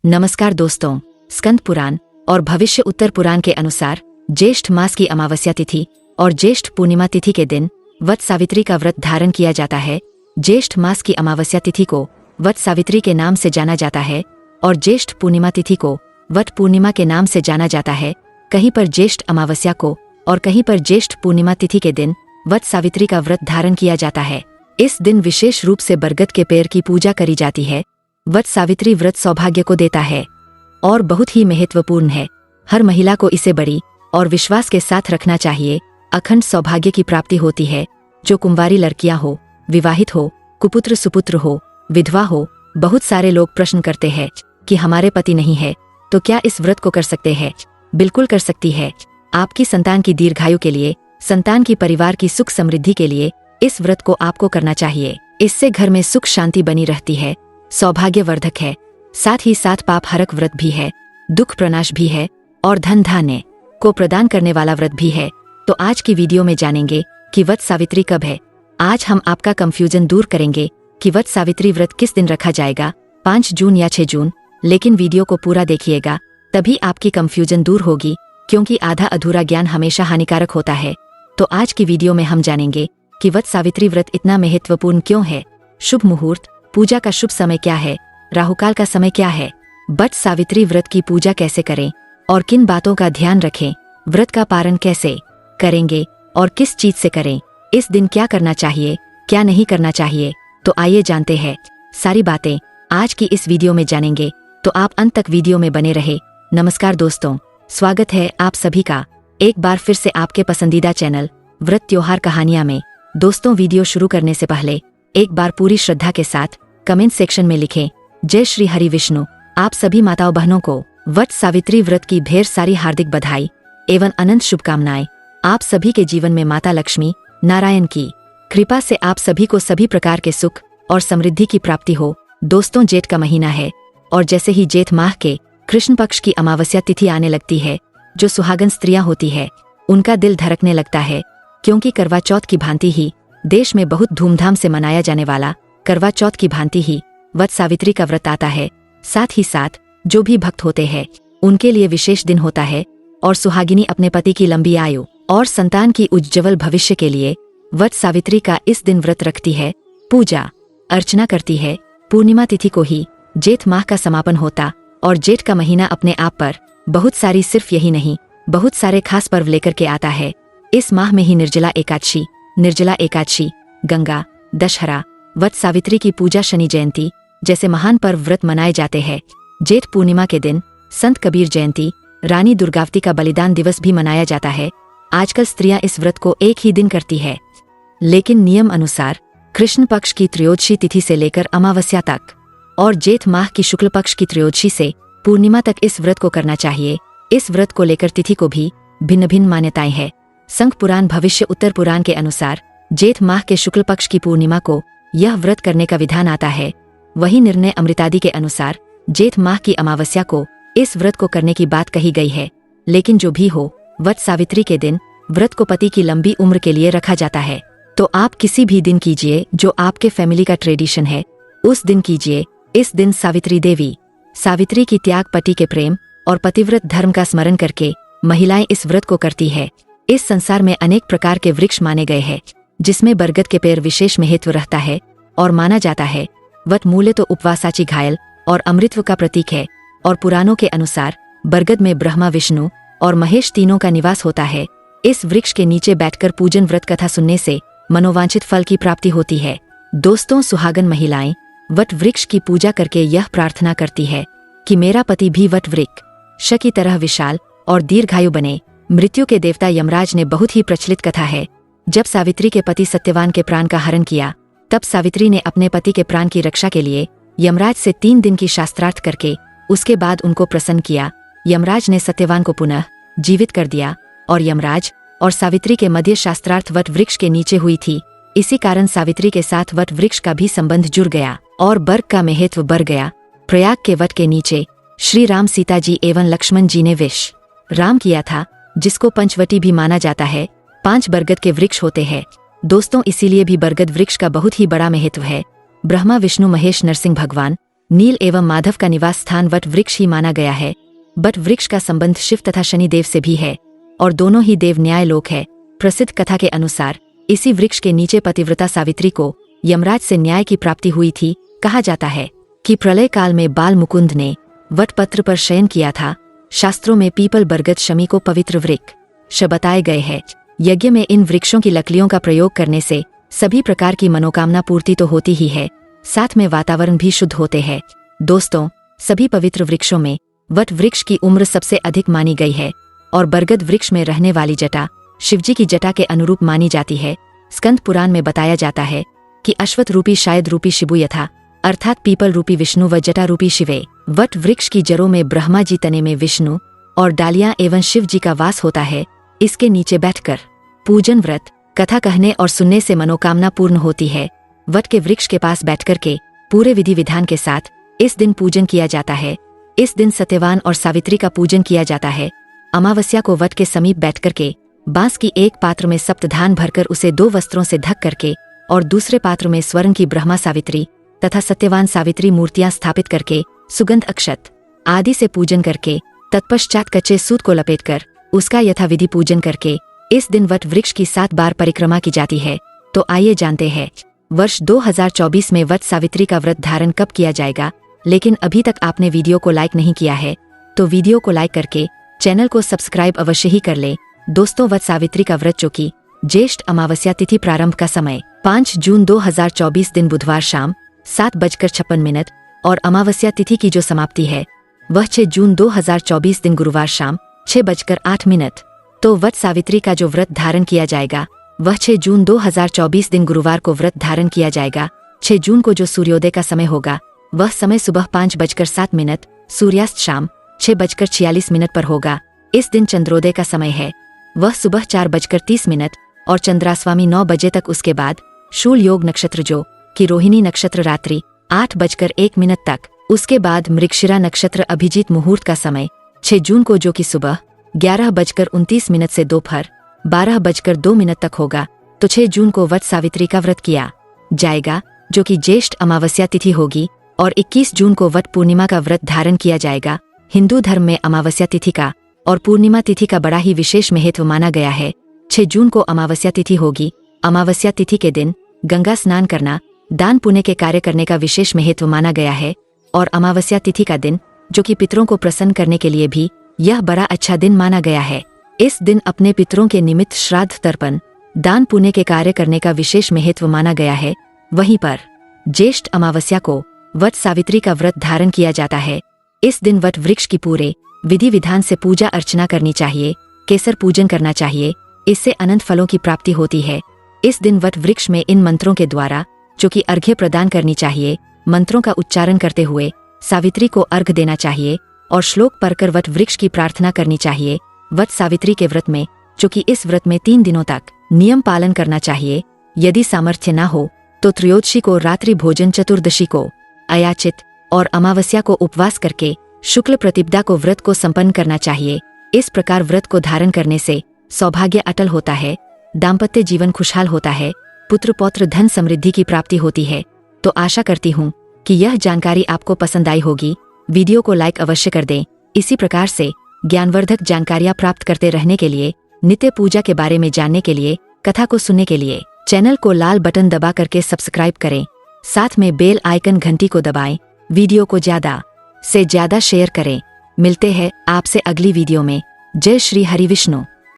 नमस्कार दोस्तों, स्कंद पुराण और भविष्य उत्तर पुराण के अनुसार ज्येष्ठ मास की अमावस्या तिथि और ज्येष्ठ पूर्णिमा तिथि के दिन वट सावित्री का व्रत धारण किया जाता है। ज्येष्ठ मास की अमावस्या तिथि को वट सावित्री के नाम से जाना जाता है और ज्येष्ठ पूर्णिमा तिथि को वट पूर्णिमा के नाम से जाना जाता है। कहीं पर ज्येष्ठ अमावस्या को और कहीं पर ज्येष्ठ पूर्णिमा तिथि के दिन वट सावित्री का व्रत धारण किया जाता है। इस दिन विशेष रूप से बरगद के पेड़ की पूजा करी जाती है। वट सावित्री व्रत सौभाग्य को देता है और बहुत ही महत्वपूर्ण है। हर महिला को इसे बड़ी और विश्वास के साथ रखना चाहिए। अखंड सौभाग्य की प्राप्ति होती है। जो कुंवारी लड़कियां हो, विवाहित हो, कुपुत्र सुपुत्र हो, विधवा हो। बहुत सारे लोग प्रश्न करते हैं कि हमारे पति नहीं है तो क्या इस व्रत को कर सकते हैं? बिल्कुल कर सकती है। आपकी संतान की दीर्घायु के लिए, संतान की परिवार की सुख समृद्धि के लिए इस व्रत को आपको करना चाहिए। इससे घर में सुख शांति बनी रहती है, सौभाग्यवर्धक है, साथ ही साथ पाप हरक व्रत भी है, दुख प्रनाश भी है और धन धान्य को प्रदान करने वाला व्रत भी है। तो आज की वीडियो में जानेंगे कि वट सावित्री कब है। आज हम आपका कंफ्यूजन दूर करेंगे कि वट सावित्री व्रत किस दिन रखा जाएगा, 5 जून या 6 जून। लेकिन वीडियो को पूरा देखिएगा, तभी आपकी कंफ्यूजन दूर होगी, क्योंकि आधा अधूरा ज्ञान हमेशा हानिकारक होता है। तो आज की वीडियो में हम जानेंगे कि वट सावित्री व्रत इतना महत्वपूर्ण क्यों है, शुभ मुहूर्त, पूजा का शुभ समय क्या है, राहुकाल का समय क्या है, वट सावित्री व्रत की पूजा कैसे करें और किन बातों का ध्यान रखें, व्रत का पारण कैसे करेंगे और किस चीज से करें, इस दिन क्या करना चाहिए, क्या नहीं करना चाहिए। तो आइए जानते हैं सारी बातें आज की इस वीडियो में जानेंगे, तो आप अंत तक वीडियो में बने रहे। नमस्कार दोस्तों, स्वागत है आप सभी का एक बार फिर से आपके पसंदीदा चैनल व्रत त्योहार कहानियां में। दोस्तों, वीडियो शुरू करने से पहले एक बार पूरी श्रद्धा के साथ कमेंट सेक्शन में लिखें, जय श्री हरि विष्णु। आप सभी माताओं बहनों को वट सावित्री व्रत की ढेर सारी हार्दिक बधाई एवं अनंत शुभकामनाएं। आप सभी के जीवन में माता लक्ष्मी नारायण की कृपा से आप सभी को सभी प्रकार के सुख और समृद्धि की प्राप्ति हो। दोस्तों, जेठ का महीना है और जैसे ही जेठ माह के कृष्ण पक्ष की अमावस्या तिथि आने लगती है, जो सुहागन स्त्रियां होती है उनका दिल धड़कने लगता है, क्योंकि करवा चौथ की भांति ही देश में बहुत धूमधाम से मनाया जाने वाला करवा चौथ की भांति ही वट सावित्री का व्रत आता है। साथ ही साथ जो भी भक्त होते हैं उनके लिए विशेष दिन होता है और सुहागिनी अपने पति की लंबी आयु और संतान की उज्ज्वल भविष्य के लिए वट सावित्री का इस दिन व्रत रखती है, पूजा अर्चना करती है। पूर्णिमा तिथि को ही जेठ माह का समापन होता और जेठ का महीना अपने आप पर बहुत सारी, सिर्फ यही नहीं, बहुत सारे खास पर्व लेकर के आता है। इस माह में ही निर्जला एकादशी, गंगा, दशहरा, वट सावित्री की पूजा, शनि जयंती जैसे महान पर्व व्रत मनाए जाते हैं। जेठ पूर्णिमा के दिन संत कबीर जयंती, रानी दुर्गावती का बलिदान दिवस भी मनाया जाता है। आजकल स्त्रियां इस व्रत को एक ही दिन करती है, लेकिन नियम अनुसार कृष्ण पक्ष की त्रयोदशी तिथि से लेकर अमावस्या तक और जेठ माह की शुक्ल पक्ष की त्रयोदशी से पूर्णिमा तक इस व्रत को करना चाहिए। इस व्रत को लेकर तिथि को भी भिन्न भिन्न मान्यताएं हैं। संघ पुराण भविष्य उत्तर पुराण के अनुसार जेठ माह के शुक्ल पक्ष की पूर्णिमा को यह व्रत करने का विधान आता है। वही निर्णय अमृतादि के अनुसार जेठ माह की अमावस्या को इस व्रत को करने की बात कही गई है। लेकिन जो भी हो, वट सावित्री के दिन व्रत को पति की लंबी उम्र के लिए रखा जाता है। तो आप किसी भी दिन कीजिए, जो आपके फैमिली का ट्रेडिशन है उस दिन कीजिए। इस दिन सावित्री की त्याग, पति के प्रेम और पतिव्रत धर्म का स्मरण करके महिलाएं इस व्रत को करती है। इस संसार में अनेक प्रकार के वृक्ष माने गए हैं, जिसमें बरगद के पेड़ विशेष महत्व रहता है और माना जाता है। वट मूल्य तो उपवासाची घायल और अमृतत्व का प्रतीक है और पुराणों के अनुसार बरगद में ब्रह्मा, विष्णु और महेश तीनों का निवास होता है। इस वृक्ष के नीचे बैठकर पूजन व्रत कथा सुनने से मनोवांछित फल की प्राप्ति होती है। दोस्तों, सुहागन महिलाएं वट वृक्ष की पूजा करके यह प्रार्थना करती है कि मेरा पति भी वट वृक्ष की तरह विशाल और दीर्घायु बने। मृत्यु के देवता यमराज ने बहुत ही प्रचलित कथा है, जब सावित्री के पति सत्यवान के प्राण का हरण किया, तब सावित्री ने अपने पति के प्राण की रक्षा के लिए यमराज से 3 दिन की शास्त्रार्थ करके उसके बाद उनको प्रसन्न किया। यमराज ने सत्यवान को पुनः जीवित कर दिया और यमराज और सावित्री के मध्य शास्त्रार्थ वट वृक्ष के नीचे हुई थी। इसी कारण सावित्री के साथ वट वृक्ष का भी संबंध जुड़ गया और बर्ग का महत्व बढ़ गया। प्रयाग के वट के नीचे श्री राम, सीता जी एवं लक्ष्मण जी ने विश्राम किया था, जिसको पंचवटी भी माना जाता है। 5 बरगद के वृक्ष होते हैं दोस्तों, इसीलिए भी बरगद वृक्ष का बहुत ही बड़ा महत्व है। ब्रह्मा, विष्णु, महेश, नरसिंह भगवान नील एवं माधव का निवास स्थान वट वृक्ष ही माना गया है। वट वृक्ष का संबंध शिव तथा शनिदेव से भी है और दोनों ही देव न्याय लोक है। प्रसिद्ध कथा के अनुसार इसी वृक्ष के नीचे पतिव्रता सावित्री को यमराज से न्याय की प्राप्ति हुई थी। कहा जाता है कि प्रलय काल में बाल मुकुंद ने वटपत्र पर शयन किया था। शास्त्रों में पीपल, बरगद, शमी को पवित्र वृक्ष बताए गए हैं। यज्ञ में इन वृक्षों की लकड़ियों का प्रयोग करने से सभी प्रकार की मनोकामना पूर्ति तो होती ही है, साथ में वातावरण भी शुद्ध होते हैं। दोस्तों, सभी पवित्र वृक्षों में वट वृक्ष की उम्र सबसे अधिक मानी गई है और बरगद वृक्ष में रहने वाली जटा शिवजी की जटा के अनुरूप मानी जाती है। स्कंद पुराण में बताया जाता है कि अश्वत्थ रूपी शायद रूपी शिबु यथा अर्थात पीपल रूपी विष्णु व जटा रूपी शिवे। वट वृक्ष की जड़ों में ब्रह्मा जी, तने में विष्णु और डालियां एवं शिव जी का वास होता है। इसके नीचे बैठकर पूजन, व्रत, कथा कहने और सुनने से मनोकामना पूर्ण होती है। वट के वृक्ष के पास बैठकर के पूरे विधि विधान के साथ इस दिन पूजन किया जाता है। इस दिन सत्यवान और सावित्री का पूजन किया जाता है। अमावस्या को वट के समीप बैठकर के बांस की एक पात्र में सप्तधान भरकर उसे 2 वस्त्रों से ढक करके और दूसरे पात्र में स्वर्ण की ब्रह्मा सावित्री तथा सत्यवान सावित्री मूर्तियां स्थापित करके सुगंध, अक्षत आदि से पूजन करके तत्पश्चात कच्चे सूत को लपेटकर उसका यथाविधि पूजन करके इस दिन वट वृक्ष की 7 बार परिक्रमा की जाती है। तो आइए जानते हैं वर्ष 2024 में वट सावित्री का व्रत धारण कब किया जाएगा। लेकिन अभी तक आपने वीडियो को लाइक नहीं किया है तो वीडियो को लाइक करके चैनल को सब्सक्राइब अवश्य ही कर ले। दोस्तों, वट सावित्री का व्रत जो कि ज्येष्ठ अमावस्या तिथि प्रारंभ का समय 5 जून 2024 दिन बुधवार शाम 7:56 और अमावस्या तिथि की जो समाप्ति है वह 6 जून 2024 दिन गुरुवार शाम 6:08। तो वट सावित्री का जो व्रत धारण किया जाएगा वह 6 जून 2024 दिन गुरुवार को व्रत धारण किया जाएगा। 6 जून को जो सूर्योदय का समय होगा वह समय सुबह 5:07, सूर्यास्त शाम 6:46 पर होगा। इस दिन चंद्रोदय का समय है वह सुबह 4:30 और चंद्रास्वामी 9 बजे तक। उसके बाद शूल योग नक्षत्र जो कि रोहिणी नक्षत्र रात्रि 8:01 तक। उसके बाद मृगशिरा नक्षत्र अभिजीत मुहूर्त का समय 6 जून को जो कि सुबह 11:29 से दोपहर 12:02 तक होगा। तो 6 जून को वट सावित्री का व्रत किया जाएगा जो कि ज्येष्ठ अमावस्या तिथि होगी और 21 जून को वट पूर्णिमा का व्रत धारण किया जाएगा। हिंदू धर्म में अमावस्या तिथि का और पूर्णिमा तिथि का बड़ा ही विशेष महत्व माना गया है। 6 जून को अमावस्या तिथि होगी। अमावस्या तिथि के दिन गंगा स्नान करना, दान पुण्य के कार्य करने का विशेष महत्व माना गया है और अमावस्या तिथि का दिन जो कि पितरों को प्रसन्न करने के लिए भी यह बड़ा अच्छा दिन माना गया है। इस दिन अपने पितरों के निमित्त श्राद्ध, तर्पण, दान पुण्य के कार्य करने का विशेष महत्व माना गया है। वहीं पर ज्येष्ठ अमावस्या को वट सावित्री का व्रत धारण किया जाता है। इस दिन वट वृक्ष की पूरे विधि विधान से पूजा अर्चना करनी चाहिए। केसर पूजन करना चाहिए, इससे अनंत फलों की प्राप्ति होती है। इस दिन वट वृक्ष में इन मंत्रों के द्वारा जो कि अर्घ्य प्रदान करनी चाहिए। मंत्रों का उच्चारण करते हुए सावित्री को अर्घ्य देना चाहिए और श्लोक पढ़कर वट वृक्ष की प्रार्थना करनी चाहिए। वट सावित्री के व्रत में जो कि इस व्रत में 3 दिनों तक नियम पालन करना चाहिए। यदि सामर्थ्य न हो तो त्रयोदशी को रात्रि भोजन, चतुर्दशी को अयाचित और अमावस्या को उपवास करके शुक्ल प्रतिपदा को व्रत को संपन्न करना चाहिए। इस प्रकार व्रत को धारण करने से सौभाग्य अटल होता है, दाम्पत्य जीवन खुशहाल होता है, पुत्र पौत्र धन समृद्धि की प्राप्ति होती है। तो आशा करती हूँ कि यह जानकारी आपको पसंद आई होगी। वीडियो को लाइक अवश्य कर दें। इसी प्रकार से ज्ञानवर्धक जानकारियाँ प्राप्त करते रहने के लिए, नित्य पूजा के बारे में जानने के लिए, कथा को सुनने के लिए चैनल को लाल बटन दबा करके सब्सक्राइब करें। साथ में बेल आइकन घंटी को दबाएं। वीडियो को ज्यादा से ज्यादा शेयर करें। मिलते हैं आपसे अगली वीडियो में। जय श्री हरि विष्णु।